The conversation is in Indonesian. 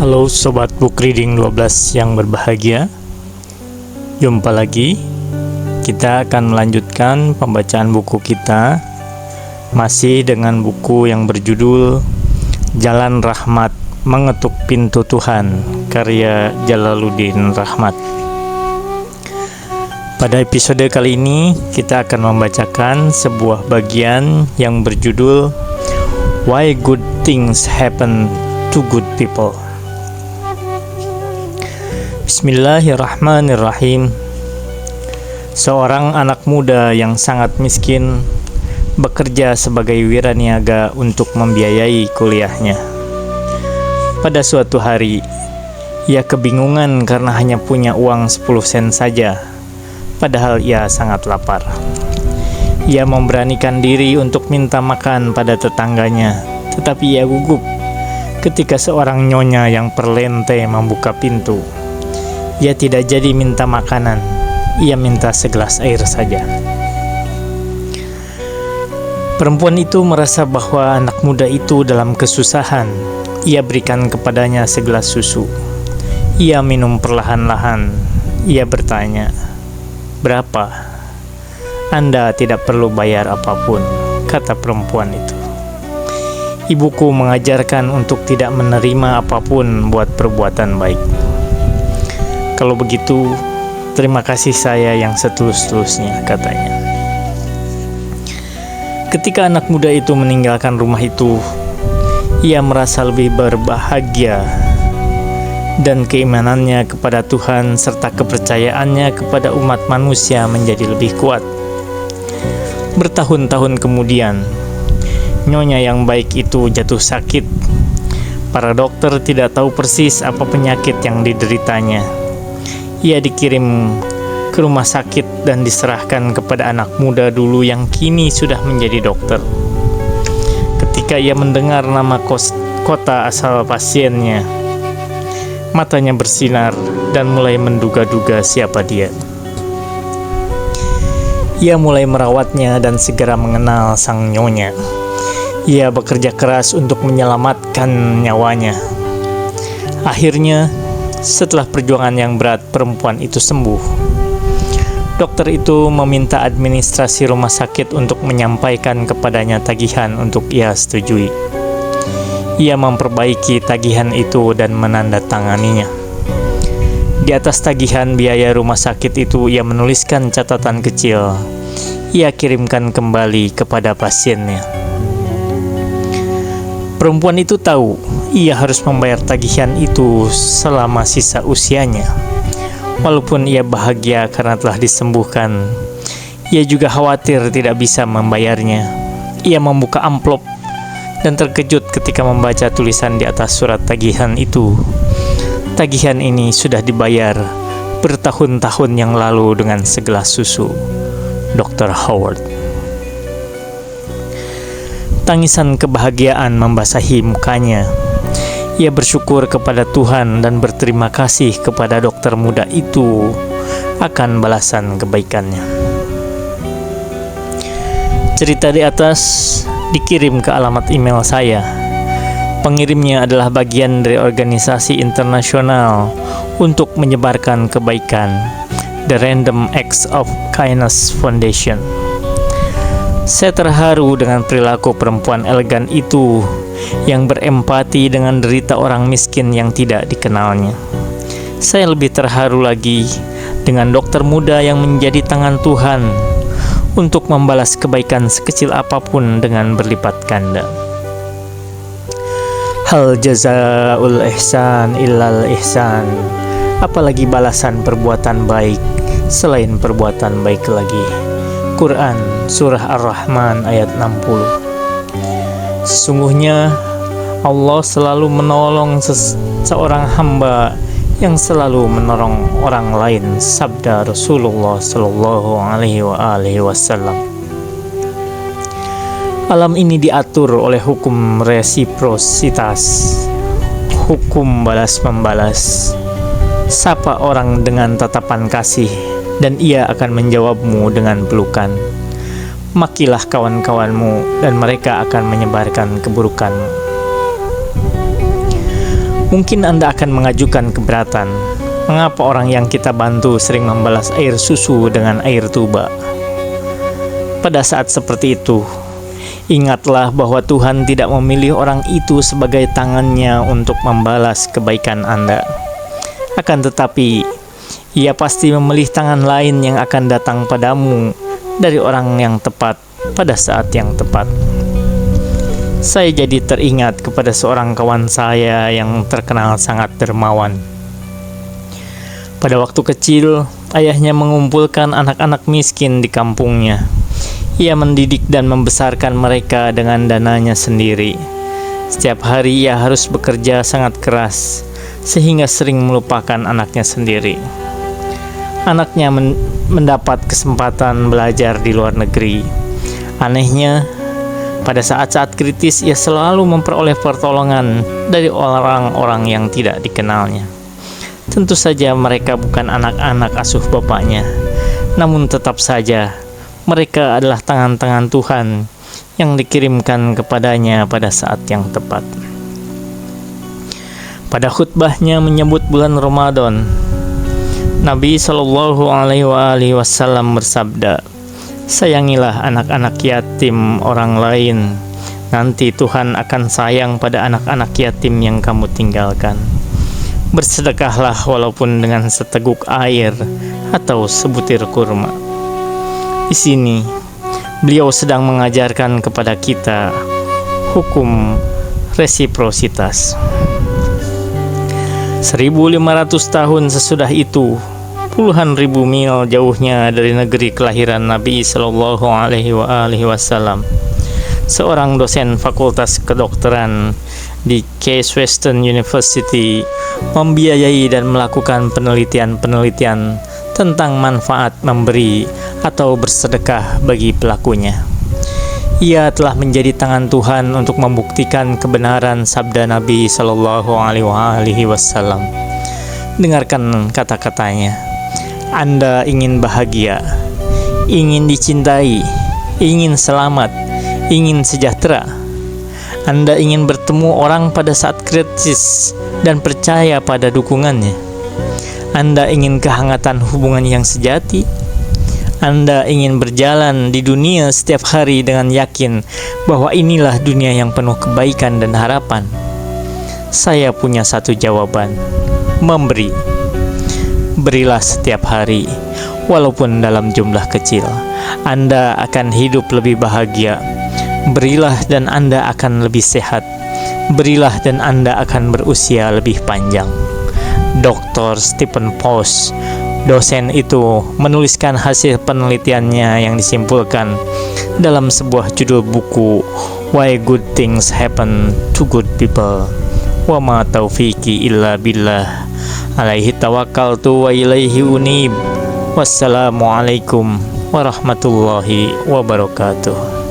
Halo Sobat Book Reading 12 yang berbahagia. Jumpa lagi. Kita akan melanjutkan pembacaan buku kita, masih dengan buku yang berjudul Jalan Rahmat Mengetuk Pintu Tuhan, karya Jalaluddin Rahmat. Pada episode kali ini kita akan membacakan sebuah bagian yang berjudul Why Good Things Happen to Good People. Bismillahirrahmanirrahim. Seorang anak muda yang sangat miskin bekerja sebagai wiraniaga untuk membiayai kuliahnya. Pada suatu hari, ia kebingungan karena hanya punya uang 10 sen saja, padahal ia sangat lapar. Ia memberanikan diri untuk minta makan pada tetangganya, tetapi ia gugup ketika seorang nyonya yang perlente membuka pintu. Ia tidak jadi minta makanan, ia minta segelas air saja. Perempuan itu merasa bahwa anak muda itu dalam kesusahan. Ia berikan kepadanya segelas susu. Ia minum perlahan-lahan. Ia bertanya, "Berapa?" "Anda tidak perlu bayar apapun," kata perempuan itu. "Ibuku mengajarkan untuk tidak menerima apapun buat perbuatan baik. Kalau begitu, terima kasih saya yang setulus-tulusnya," katanya. Ketika anak muda itu meninggalkan rumah itu, ia merasa lebih berbahagia dan keimanannya kepada Tuhan serta kepercayaannya kepada umat manusia menjadi lebih kuat. Bertahun-tahun kemudian, nyonya yang baik itu jatuh sakit. Para dokter tidak tahu persis apa penyakit yang dideritanya. Ia dikirim ke rumah sakit dan diserahkan kepada anak muda dulu yang kini sudah menjadi dokter. Ketika ia mendengar nama kota asal pasiennya, matanya bersinar dan mulai menduga-duga siapa dia. Ia mulai merawatnya dan segera mengenal sang nyonya. Ia bekerja keras untuk menyelamatkan nyawanya. Akhirnya, setelah perjuangan yang berat, perempuan itu sembuh. Dokter itu meminta administrasi rumah sakit untuk menyampaikan kepadanya tagihan untuk ia setujui. Ia memperbaiki tagihan itu dan menandatanganinya. Di atas tagihan biaya rumah sakit itu, ia menuliskan catatan kecil. Ia kirimkan kembali kepada pasiennya. Perempuan itu tahu ia harus membayar tagihan itu selama sisa usianya. Walaupun ia bahagia karena telah disembuhkan, ia juga khawatir tidak bisa membayarnya. Ia membuka amplop dan terkejut ketika membaca tulisan di atas surat tagihan itu. Tagihan ini sudah dibayar bertahun-tahun yang lalu dengan segelas susu. Dr. Howard. Tangisan kebahagiaan membasahi mukanya. Ia bersyukur kepada Tuhan dan berterima kasih kepada dokter muda itu akan balasan kebaikannya. Cerita di atas dikirim ke alamat email saya. Pengirimnya adalah bagian dari organisasi internasional untuk menyebarkan kebaikan, The Random Acts of Kindness Foundation. Saya terharu dengan perilaku perempuan elegan itu yang berempati dengan derita orang miskin yang tidak dikenalnya. Saya lebih terharu lagi dengan dokter muda yang menjadi tangan Tuhan untuk membalas kebaikan sekecil apapun dengan berlipat ganda. Hal jazaul ihsan illal ihsan. Apalagi balasan perbuatan baik selain perbuatan baik lagi. Quran Surah Ar-Rahman ayat 60. Sesungguhnya Allah selalu menolong seorang hamba yang selalu menolong orang lain, sabda Rasulullah Sallallahu Alaihi Wasallam. Alam ini diatur oleh hukum resiprositas, hukum balas-membalas. Sapa orang dengan tatapan kasih, dan ia akan menjawabmu dengan pelukan. Makilah kawan-kawanmu, dan mereka akan menyebarkan keburukanmu. Mungkin Anda akan mengajukan keberatan, mengapa orang yang kita bantu sering membalas air susu dengan air tuba? Pada saat seperti itu, ingatlah bahwa Tuhan tidak memilih orang itu sebagai tangannya untuk membalas kebaikan Anda. Akan tetapi, Ia pasti memilih tangan lain yang akan datang padamu dari orang yang tepat pada saat yang tepat. Saya jadi teringat kepada seorang kawan saya yang terkenal sangat dermawan. Pada waktu kecil, ayahnya mengumpulkan anak-anak miskin di kampungnya. Ia mendidik dan membesarkan mereka dengan dananya sendiri. Setiap hari ia harus bekerja sangat keras, sehingga sering melupakan anaknya sendiri. Anaknya mendapat kesempatan belajar di luar negeri. Anehnya, pada saat-saat kritis ia selalu memperoleh pertolongan dari orang-orang yang tidak dikenalnya. Tentu saja mereka bukan anak-anak asuh bapaknya, namun tetap saja mereka adalah tangan-tangan Tuhan yang dikirimkan kepadanya pada saat yang tepat. Pada khutbahnya menyebut bulan Ramadan, Nabi Shallallahu Alaihi Wasallam bersabda, "Sayangilah anak-anak yatim orang lain, nanti Tuhan akan sayang pada anak-anak yatim yang kamu tinggalkan. Bersedekahlah walaupun dengan seteguk air atau sebutir kurma." Di sini, beliau sedang mengajarkan kepada kita hukum resiprositas. 1500 tahun sesudah itu, puluhan ribu mil jauhnya dari negeri kelahiran Nabi Shallallahu Alaihi Wasallam, seorang dosen fakultas kedokteran di Case Western University membiayai dan melakukan penelitian-penelitian tentang manfaat memberi atau bersedekah bagi pelakunya. Ia telah menjadi tangan Tuhan untuk membuktikan kebenaran sabda Nabi Shallallahu Alaihi Wasallam. Dengarkan kata-katanya. Anda ingin bahagia, ingin dicintai, ingin selamat, ingin sejahtera. Anda ingin bertemu orang pada saat kritis dan percaya pada dukungannya. Anda ingin kehangatan hubungan yang sejati. Anda ingin berjalan di dunia setiap hari dengan yakin bahwa inilah dunia yang penuh kebaikan dan harapan. Saya punya satu jawaban: memberi. Berilah setiap hari, walaupun dalam jumlah kecil. Anda akan hidup lebih bahagia. Berilah dan Anda akan lebih sehat. Berilah dan Anda akan berusia lebih panjang. Dr. Stephen Post, dosen itu, menuliskan hasil penelitiannya yang disimpulkan dalam sebuah judul buku, Why Good Things Happen to Good People. Wa ma taufiqi illa billah. Alaihi tawakkaltu wa ilaihi unib. Wassalamualaikum warahmatullahi wabarakatuh.